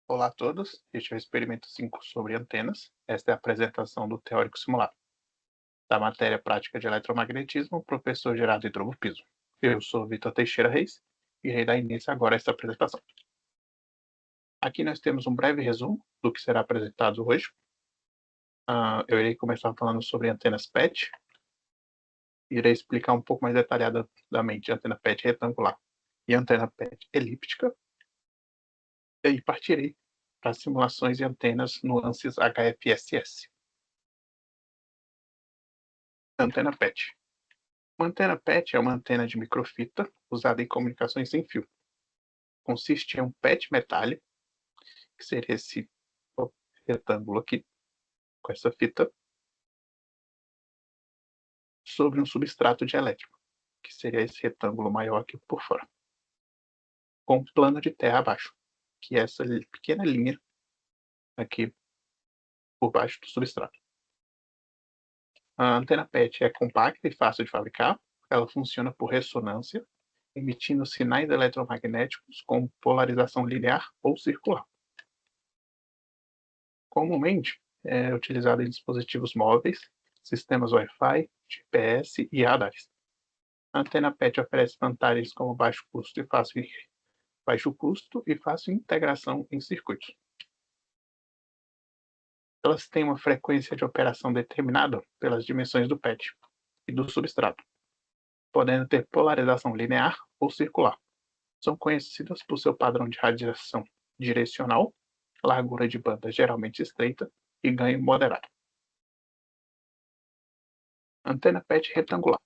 Olá a todos, este é o experimento 5 sobre antenas. Esta é a apresentação do teórico simulado da matéria prática de eletromagnetismo, professor Gerardo Hidrobo Piso. Eu sou Vitor Teixeira Reis e irei dar início agora a esta apresentação. Aqui nós temos um breve resumo do que será apresentado hoje. Eu irei começar falando sobre antenas PET. Irei explicar um pouco mais detalhadamente a antena PET retangular e a antena PET elíptica. E aí partirei para simulações de antenas nuances HFSS. Antena PET. Uma antena PET é uma antena de microfita usada em comunicações sem fio. Consiste em um PET metálico, que seria esse retângulo aqui, com essa fita, sobre um substrato dielétrico, que seria esse retângulo maior aqui por fora, com um plano de terra abaixo, que é essa pequena linha aqui por baixo do substrato. A antena PET é compacta e fácil de fabricar. Ela funciona por ressonância, emitindo sinais eletromagnéticos com polarização linear ou circular. Comumente, é utilizada em dispositivos móveis, sistemas Wi-Fi, GPS e radares. A antena PET oferece vantagens como baixo custo e fácil integração em circuitos. Elas têm uma frequência de operação determinada pelas dimensões do PET e do substrato, podendo ter polarização linear ou circular. São conhecidas por seu padrão de radiação direcional, largura de banda geralmente estreita e ganho moderado. Antena PET retangular.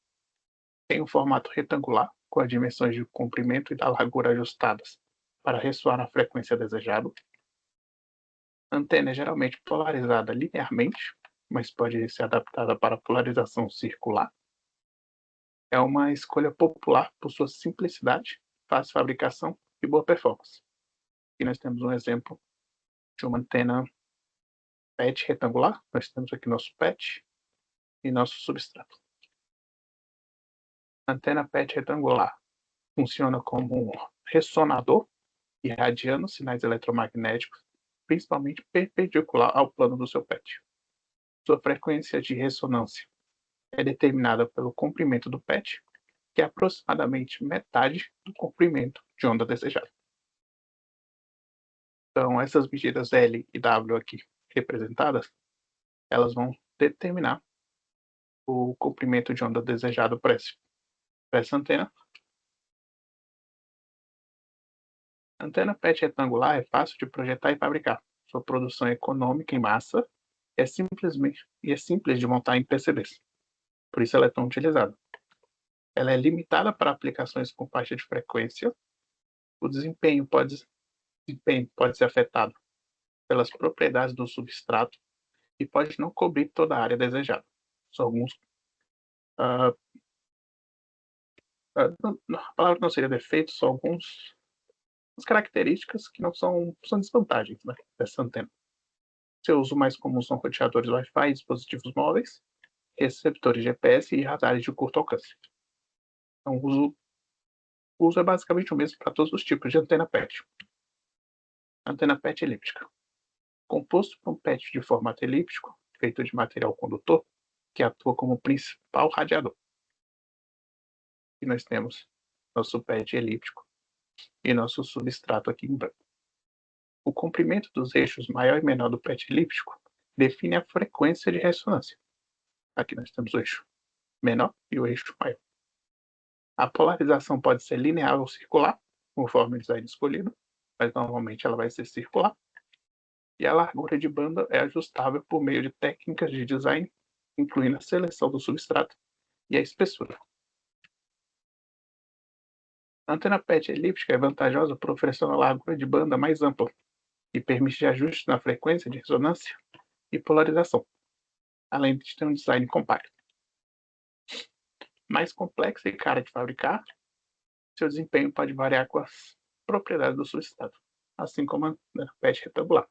Tem um formato retangular, com as dimensões de comprimento e da largura ajustadas para ressoar na frequência desejada. A antena é geralmente polarizada linearmente, mas pode ser adaptada para polarização circular. É uma escolha popular por sua simplicidade, fácil fabricação e boa performance. Aqui nós temos um exemplo de uma antena PET retangular. Nós temos aqui nosso PET e nosso substrato. A antena PET retangular funciona como um ressonador, irradiando sinais eletromagnéticos, principalmente perpendicular ao plano do seu PET. Sua frequência de ressonância é determinada pelo comprimento do PET, que é aproximadamente metade do comprimento de onda desejada. Então, essas medidas L e W aqui representadas, elas vão determinar o comprimento de onda desejado para essa antena. A antena PET retangular é fácil de projetar e fabricar. Sua produção é econômica em massa é simples de montar em PCBs. Por isso ela é tão utilizada. Ela é limitada para aplicações com faixa de frequência. O desempenho pode ser afetado pelas propriedades do substrato e pode não cobrir toda a área desejada. São alguns. A palavra não seria defeito, são algumas características que não são desvantagens, né, dessa antena. Seu uso mais comum são roteadores Wi-Fi, dispositivos móveis, receptores GPS e radares de curto alcance. Então, o uso é basicamente o mesmo para todos os tipos de antena PET. Antena PET elíptica. Composto por um PET de formato elíptico, feito de material condutor, que atua como principal radiador. E nós temos nosso PET elíptico e nosso substrato aqui em branco. O comprimento dos eixos maior e menor do PET elíptico define a frequência de ressonância. Aqui nós temos o eixo menor e o eixo maior. A polarização pode ser linear ou circular, conforme o design escolhido, mas normalmente ela vai ser circular. E a largura de banda é ajustável por meio de técnicas de design, incluindo a seleção do substrato e a espessura. A antena PET elíptica é vantajosa por oferecer uma largura de banda mais ampla e permite ajustes na frequência de ressonância e polarização, além de ter um design compacto. Mais complexa e cara de fabricar, seu desempenho pode variar com as propriedades do substrato, assim como a PET retangular.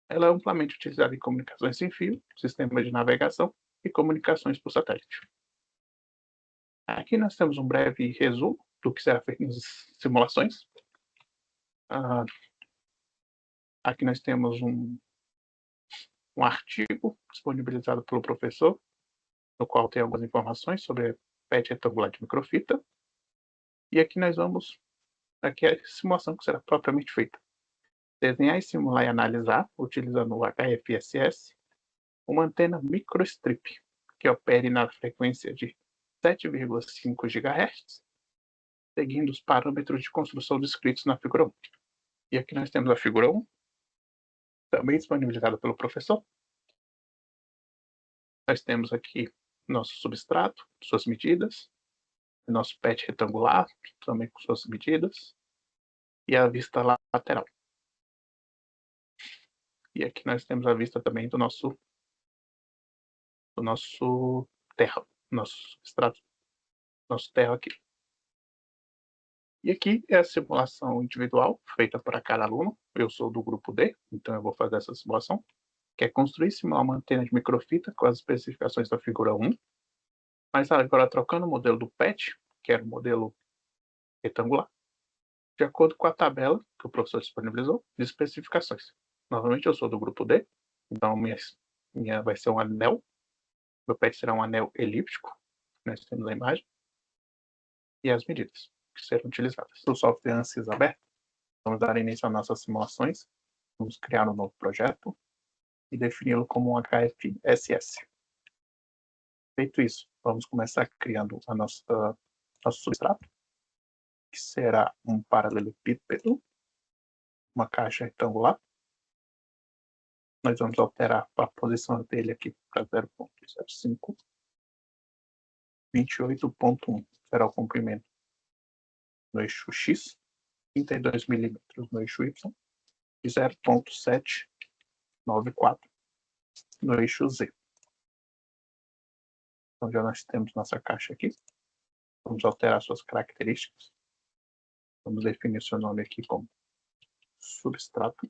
Ela é amplamente utilizada em comunicações sem fio, sistemas de navegação e comunicações por satélite. Aqui nós temos um breve resumo do que será feito nas simulações. Aqui nós temos um artigo disponibilizado pelo professor, no qual tem algumas informações sobre PET retangular de microfita. E aqui nós vamos, aqui é a simulação que será propriamente feita. Desenhar, simular e analisar, utilizando o HFSS, uma antena microstrip, que opere na frequência de 7,5 GHz, seguindo os parâmetros de construção descritos na figura 1. E aqui nós temos a figura 1, também disponibilizada pelo professor. Nós temos aqui nosso substrato, suas medidas, nosso PET retangular, também com suas medidas, e a vista lateral. E aqui nós temos a vista também do nosso terra, nosso substrato, nosso terra aqui. E aqui é a simulação individual feita para cada aluno. Eu sou do grupo D, então eu vou fazer essa simulação, que é construir e simular uma antena de microfita com as especificações da figura 1, mas agora trocando o modelo do PET, que era o modelo retangular, de acordo com a tabela que o professor disponibilizou de especificações. Novamente eu sou do grupo D, então minha vai ser um anel, meu PET será um anel elíptico, nós temos a imagem, e as medidas que serão utilizadas. O software ANSYS aberto, vamos dar início às nossas simulações, vamos criar um novo projeto e defini-lo como um HFSS. Feito isso, vamos começar criando nosso substrato, que será um paralelepípedo, uma caixa retangular. Nós vamos alterar a posição dele aqui para 0.05, 28.1 será o comprimento no eixo X, 32 mm no eixo Y e 0.794 no eixo Z. Então já nós temos nossa caixa aqui. Vamos alterar suas características. Vamos definir seu nome aqui como substrato.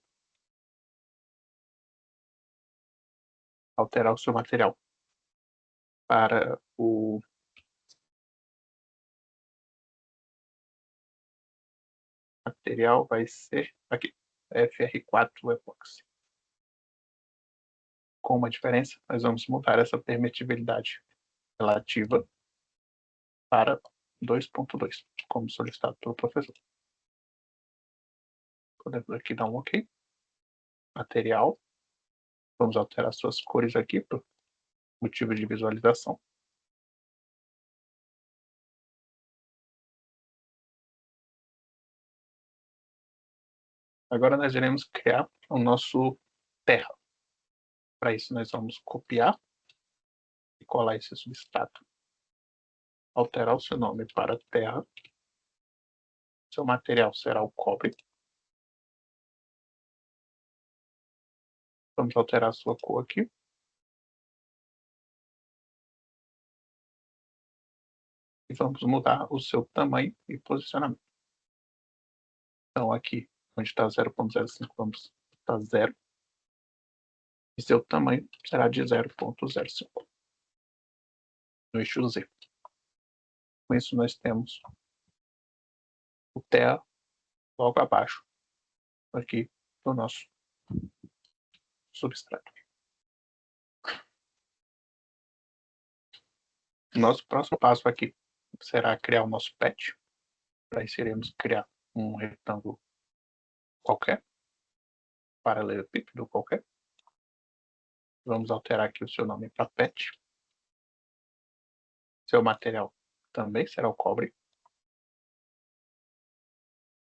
Alterar o seu material para o material vai ser aqui, FR4 Epoxy. Com uma diferença, nós vamos mudar essa permitibilidade relativa para 2.2, como solicitado pelo professor. Podemos aqui dar um OK. Material. Vamos alterar suas cores aqui por motivo de visualização. Agora nós iremos criar o nosso terra. Para isso nós vamos copiar e colar esse substrato. Alterar o seu nome para terra. Seu material será o cobre. Vamos alterar a sua cor aqui. E vamos mudar o seu tamanho e posicionamento. Então aqui, onde está 0.05, vamos botar 0. E seu tamanho será de 0.05. No eixo Z. Com isso nós temos o terra logo abaixo aqui do nosso substrato. Nosso próximo passo aqui será criar o nosso PET. Para isso iremos criar um retângulo qualquer, paralelepípedo qualquer. Vamos alterar aqui o seu nome para PET. Seu material também será o cobre.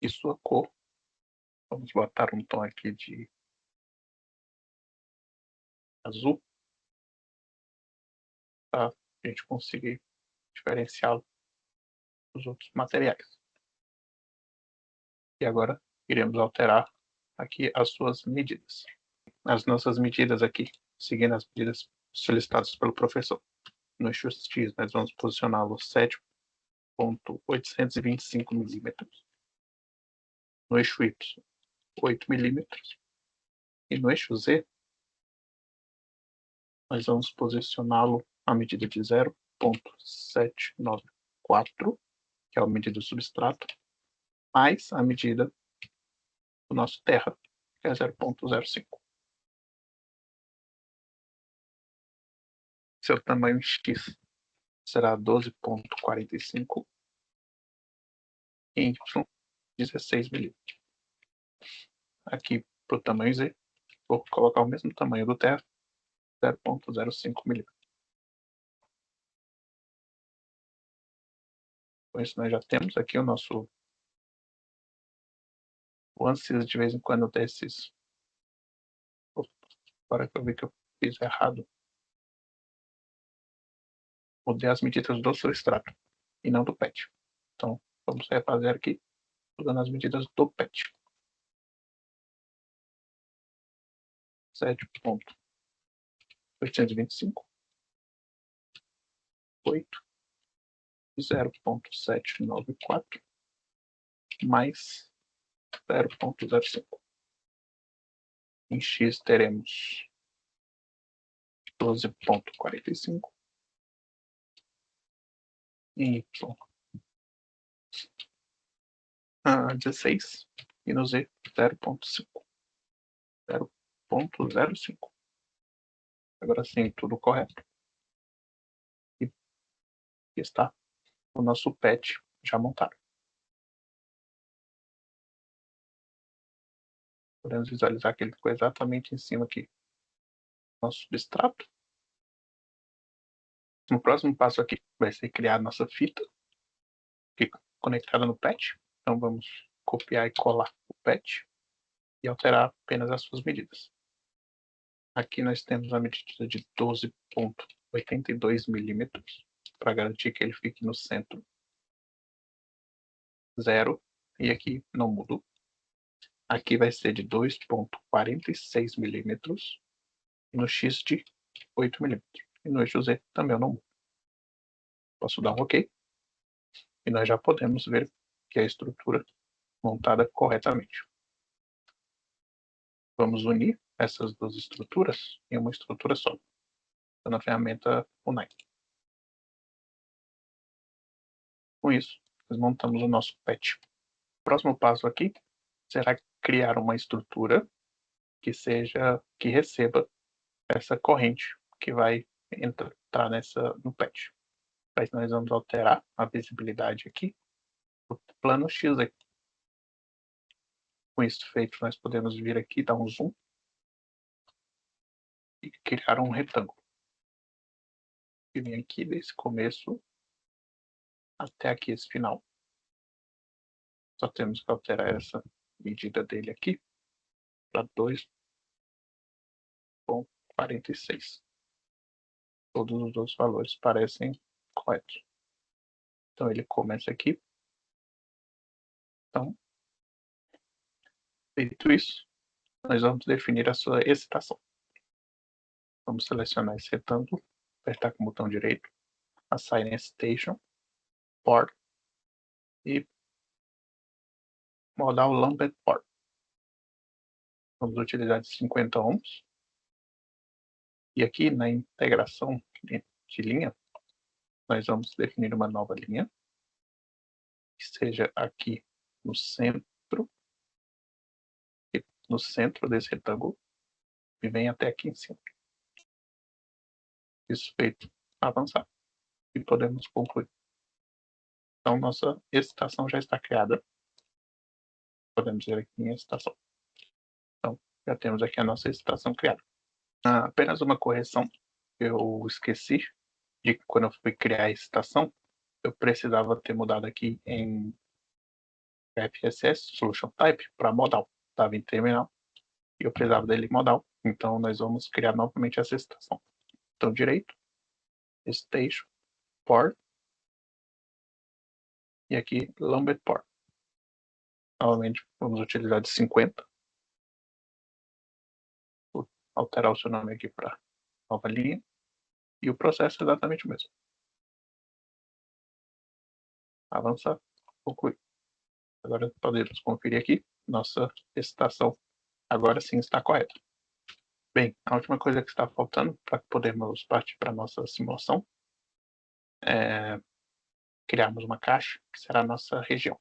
E sua cor, vamos botar um tom aqui de azul, para a gente conseguir diferenciá-lo dos outros materiais. E agora iremos alterar aqui as suas medidas. As nossas medidas aqui, seguindo as medidas solicitadas pelo professor. No eixo X nós vamos posicioná-lo 7.825 mm. No eixo Y, 8 mm. E no eixo Z, nós vamos posicioná-lo a medida de 0.794, que é a medida do substrato, mais a medida do nosso terra, que é 0,05. Seu tamanho X será 12,45 e Y 16 milímetros. Aqui para o tamanho Z, vou colocar o mesmo tamanho do TF, 0,05 milímetros. Com isso nós já temos aqui o nosso... O ANSYS de vez em quando desses... Agora que eu vi que eu fiz errado. Mudei as medidas do substrato e não do PET. Então vamos refazer aqui usando as medidas do PET. 7,825, 8, 0,794 mais 0,05. Em X teremos 12,45. Em Y 16. E no Z 0,5. 0,05. Agora sim, tudo correto. E está o nosso PET já montado. Podemos visualizar que ele ficou exatamente em cima aqui do nosso substrato. No próximo passo aqui vai ser criar a nossa fita conectada no PET. Então vamos copiar e colar o PET e alterar apenas as suas medidas. Aqui nós temos a medida de 12,82 milímetros para garantir que ele fique no centro 0 e aqui não mudou. Aqui vai ser de 2,46 milímetros e no X de 8 milímetros. E no eixo Z também eu não mudo. Posso dar um OK e nós já podemos ver que a estrutura montada corretamente. Vamos unir essas duas estruturas em uma estrutura só, usando a ferramenta Unite. Com isso, nós montamos o nosso PET. O próximo passo aqui será criar uma estrutura que receba essa corrente que vai entrar no PET. Mas nós vamos alterar a visibilidade aqui do plano X. Com isso feito, nós podemos vir aqui, dar um zoom e criar um retângulo. E vem aqui desse começo até aqui esse final. Só temos que alterar essa medida dele aqui para 2,46. Todos os outros valores parecem corretos. Então ele começa aqui. Então, feito isso, nós vamos definir a sua excitação. Vamos selecionar esse retângulo, apertar com o botão direito, Assign Excitation, Port e modal Lambert Port. Vamos utilizar de 50 ohms. E aqui na integração de linha, nós vamos definir uma nova linha, que seja aqui no centro desse retângulo, e vem até aqui em cima. Isso feito, avançar. E podemos concluir. Então, nossa excitação já está criada. Podemos ver aqui em excitação. Então, já temos aqui a nossa excitação criada. Apenas uma correção. Eu esqueci de que quando eu fui criar a excitação, eu precisava ter mudado aqui em FSS, Solution Type, para modal. Estava em terminal e eu precisava dele modal. Então, nós vamos criar novamente essa excitação. Então, direito, Station, Port, e aqui Lambert Port. Novamente, vamos utilizar de 50. Vou alterar o seu nome aqui para nova linha. E o processo é exatamente o mesmo. Avançar, concluir. Agora podemos conferir aqui. Nossa excitação agora sim está correta. Bem, a última coisa que está faltando para podermos partir para a nossa simulação é criarmos uma caixa que será a nossa região.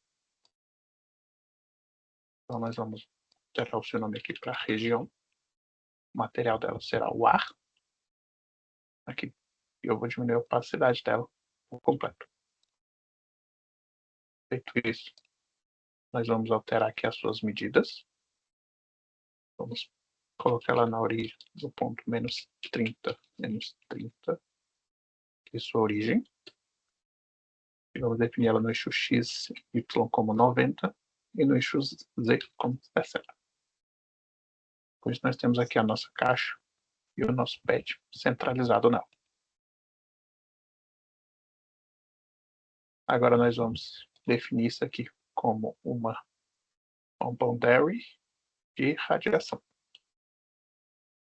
Então nós vamos alterar o seu nome aqui para região. O material dela será o ar. Aqui. Eu vou diminuir a opacidade dela por completo. Feito isso, nós vamos alterar aqui as suas medidas. Vamos colocar ela na origem do ponto -30, -30, que é sua origem. E vamos definir ela no eixo X, Y como 90 e no eixo Z como 60. Por isso nós temos aqui a nossa caixa e o nosso pad centralizado nela. Agora nós vamos definir isso aqui como um boundary de radiação.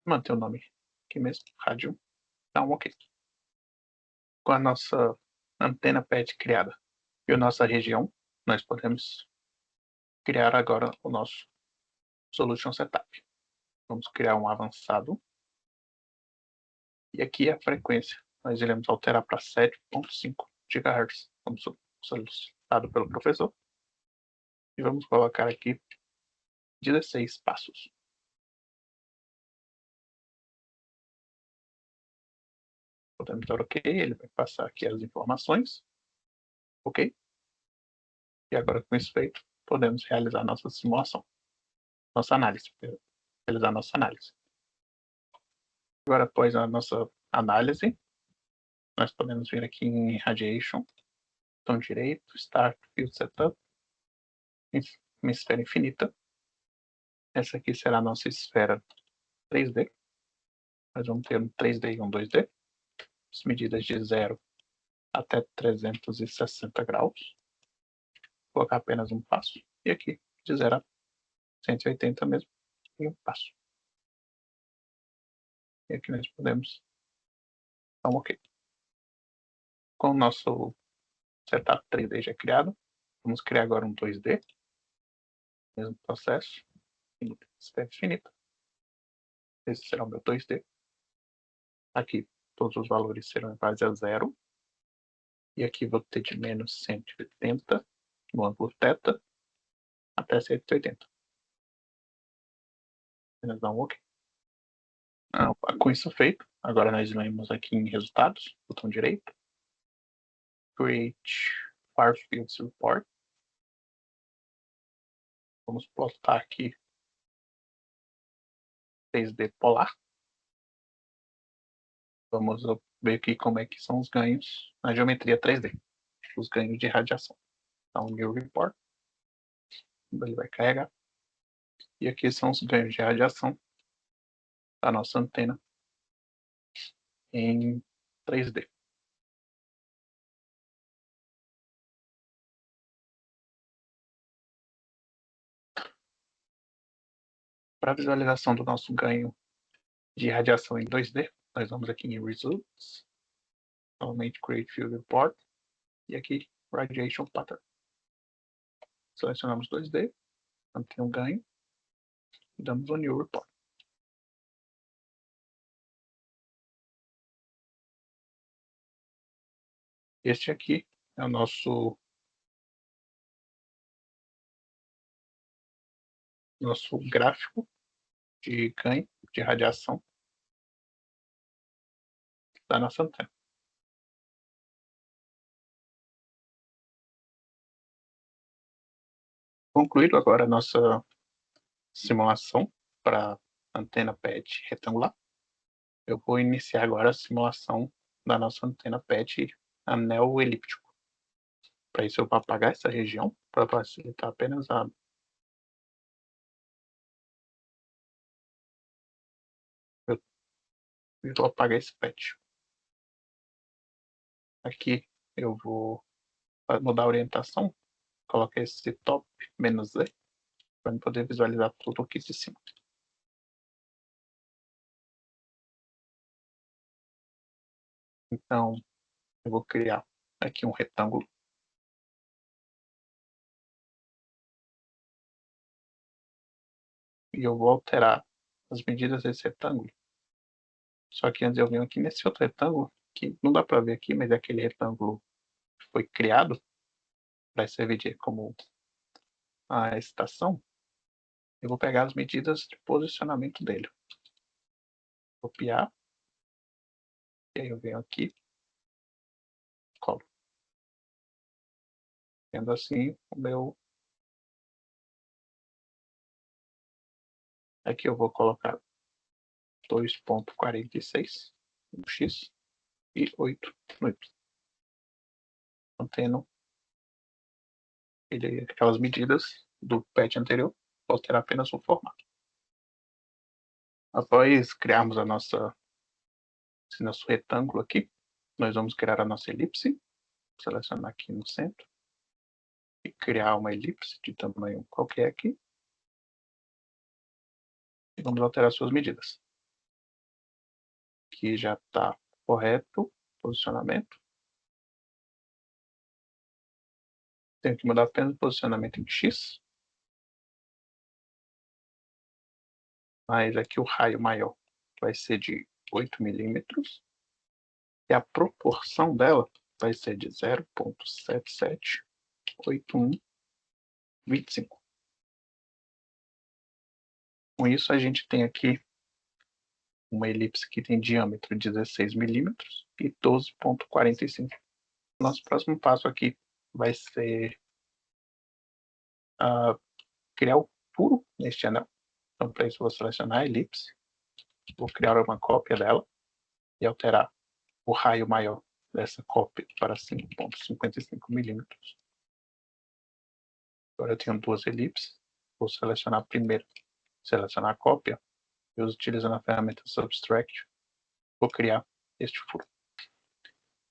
Manter o nome aqui mesmo, radium. Dá um OK. Com a nossa antena PET criada e a nossa região, nós podemos criar agora o nosso Solution Setup. Vamos criar um avançado. E aqui a frequência nós iremos alterar para 7.5 GHz, como solicitado pelo professor. E vamos colocar aqui 16 passos. Podemos dar OK, ele vai passar aqui as informações. OK. E agora com isso feito, podemos realizar nossa simulação. Realizar nossa análise. Agora, após a nossa análise, nós podemos vir aqui em Radiation, botão direito, Start Field Setup, uma esfera infinita. Essa aqui será a nossa esfera 3D. Nós vamos ter um 3D e um 2D. As medidas de 0 até 360 graus. Vou colocar apenas um passo. E aqui, de 0 a 180 mesmo, e um passo. E aqui nós podemos dar um OK. Com o nosso setup 3D já criado, vamos criar agora um 2D. Mesmo processo. Esfera infinita. Esse será o meu 2D. Aqui, todos os valores serão iguais a 0. E aqui vou ter de menos 180 no ângulo θ até 180. Apenas dar um OK. Com isso feito, agora nós vamos aqui em resultados, botão direito, Create Far Fields Report. Vamos plotar aqui 3D polar. Vamos ver aqui como é que são os ganhos na geometria 3D, os ganhos de radiação. Então, New Report, ele vai carregar. E aqui são os ganhos de radiação da nossa antena em 3D. Para a visualização do nosso ganho de radiação em 2D, nós vamos aqui em Results, novamente Create Field Report, e aqui Radiation Pattern. Selecionamos 2D, mantém um ganho, e damos um New Report. Este aqui é o nosso gráfico de ganho de radiação da nossa antena. Concluído agora a nossa simulação para antena PET retangular, eu vou iniciar agora a simulação da nossa antena PET anel elíptico. Para isso eu vou apagar essa região, para facilitar apenas a eu vou apagar esse PET. Aqui eu vou mudar a orientação, colocar esse top -Z, para poder visualizar tudo aqui de cima. Então, eu vou criar aqui um retângulo. E eu vou alterar as medidas desse retângulo. Só que antes eu venho aqui nesse outro retângulo, que não dá para ver aqui, mas é aquele retângulo que foi criado para servir como a estação. Eu vou pegar as medidas de posicionamento dele. Copiar. E aí eu venho aqui. Colo. Sendo assim, o meu... Aqui eu vou colocar 2.46 no X e 8 no Y. Mantendo aquelas medidas do patch anterior, vou alterar apenas o formato. Após criarmos esse nosso retângulo aqui, nós vamos criar a nossa elipse. Selecionar aqui no centro. E criar uma elipse de tamanho qualquer aqui. E vamos alterar suas medidas. Aqui já está correto, posicionamento. Tenho que mudar apenas o posicionamento em X. Mas aqui o raio maior vai ser de 8 milímetros. E a proporção dela vai ser de 0.778125. Com isso, a gente tem aqui uma elipse que tem diâmetro de 16 milímetros e 12.45. Nosso próximo passo aqui vai ser criar o furo neste anel. Então, para isso, eu vou selecionar a elipse, vou criar uma cópia dela e alterar o raio maior dessa cópia para 5.55 milímetros. Agora eu tenho duas elipses, vou selecionar a primeira, selecionar a cópia, e utilizando a ferramenta Subtract, vou criar este furo.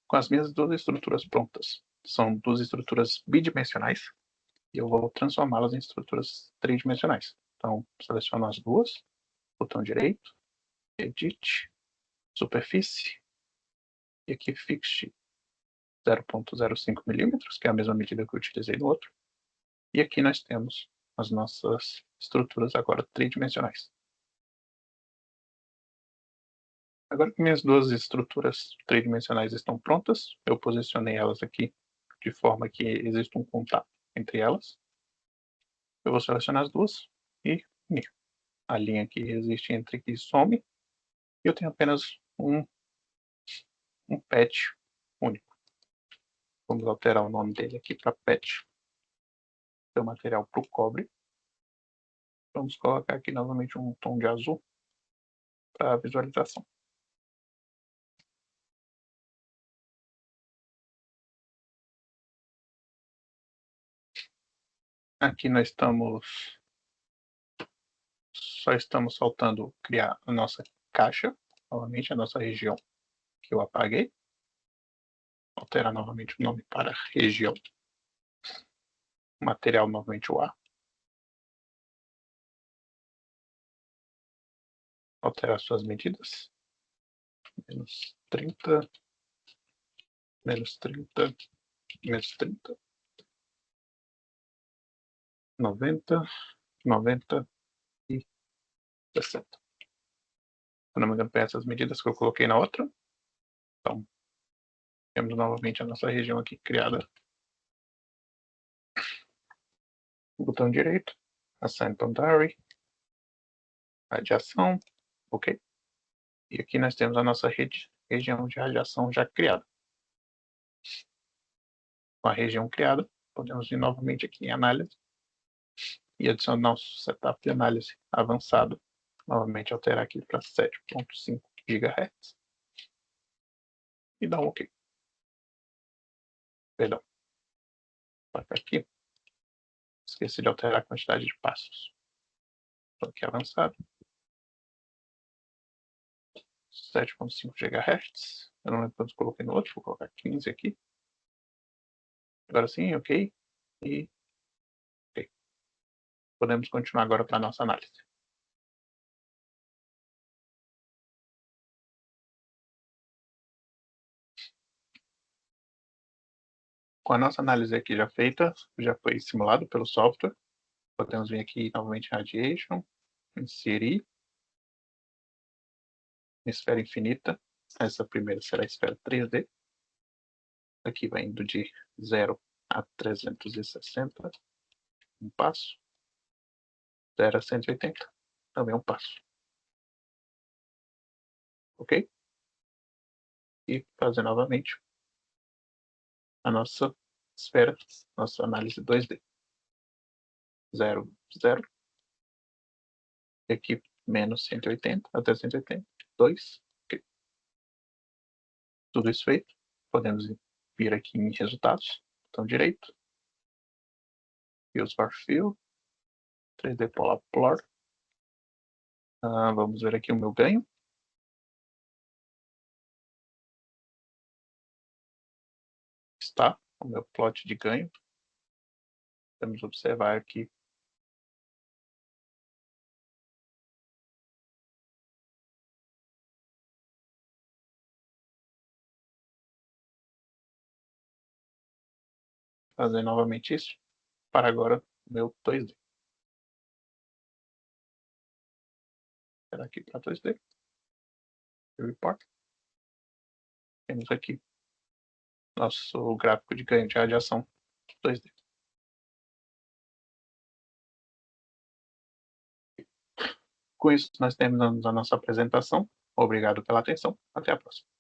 Com as minhas duas estruturas prontas, são duas estruturas bidimensionais, e eu vou transformá-las em estruturas tridimensionais. Então, seleciono as duas, botão direito, Edit, Superfície, e aqui Fixe 0.05 milímetros, que é a mesma medida que eu utilizei no outro. E aqui nós temos as nossas estruturas agora tridimensionais. Agora que minhas duas estruturas tridimensionais estão prontas, eu posicionei elas aqui de forma que exista um contato entre elas. Eu vou selecionar as duas e unir. A linha que existe entre aqui some e eu tenho apenas um patch único. Vamos alterar o nome dele aqui para patch. Seu material para o cobre. Vamos colocar aqui novamente um tom de azul para visualização. Aqui nós só estamos faltando criar a nossa caixa, novamente a nossa região que eu apaguei. Alterar novamente o nome para região. Material novamente o A. Alterar suas medidas. Menos 30, menos 30, menos 30. 90, 90 e 60. Se não me engano, essas medidas que eu coloquei na outra. Então, temos novamente a nossa região aqui criada. Botão direito, Assign Boundary, radiação, ok. E aqui nós temos a nossa região de radiação já criada. Com a região criada, podemos ir novamente aqui em análise e adicionar nosso setup de análise avançado. Novamente alterar aqui para 7.5 GHz. E dar um OK. Perdão. Vai para aqui. Esqueci de alterar a quantidade de passos. Estou aqui avançado. 7.5 GHz. Eu não lembro quantos coloquei no outro. Vou colocar 15 aqui. Agora sim, OK. E OK. Podemos continuar agora para a nossa análise. Com a nossa análise aqui já feita, já foi simulado pelo software. Podemos vir aqui novamente em Radiation, inserir, esfera infinita. Essa primeira será a esfera 3D. Aqui vai indo de 0 a 360, um passo. 0 a 180, também um passo. Ok? E fazer novamente a nossa esfera, nossa análise 2D. 0, 0. E aqui menos 180, até 180. 2. Ok. Tudo isso feito. Podemos vir aqui em resultados. Botão direito. Use Far Fill. 3D Polar. Vamos ver aqui o meu ganho. Está o meu plot de ganho. Vamos observar aqui fazer novamente isso para agora o meu 2D. Será aqui para 2D. Report. Temos aqui nosso gráfico de ganho de radiação 2D. Com isso, nós terminamos a nossa apresentação. Obrigado pela atenção. Até a próxima.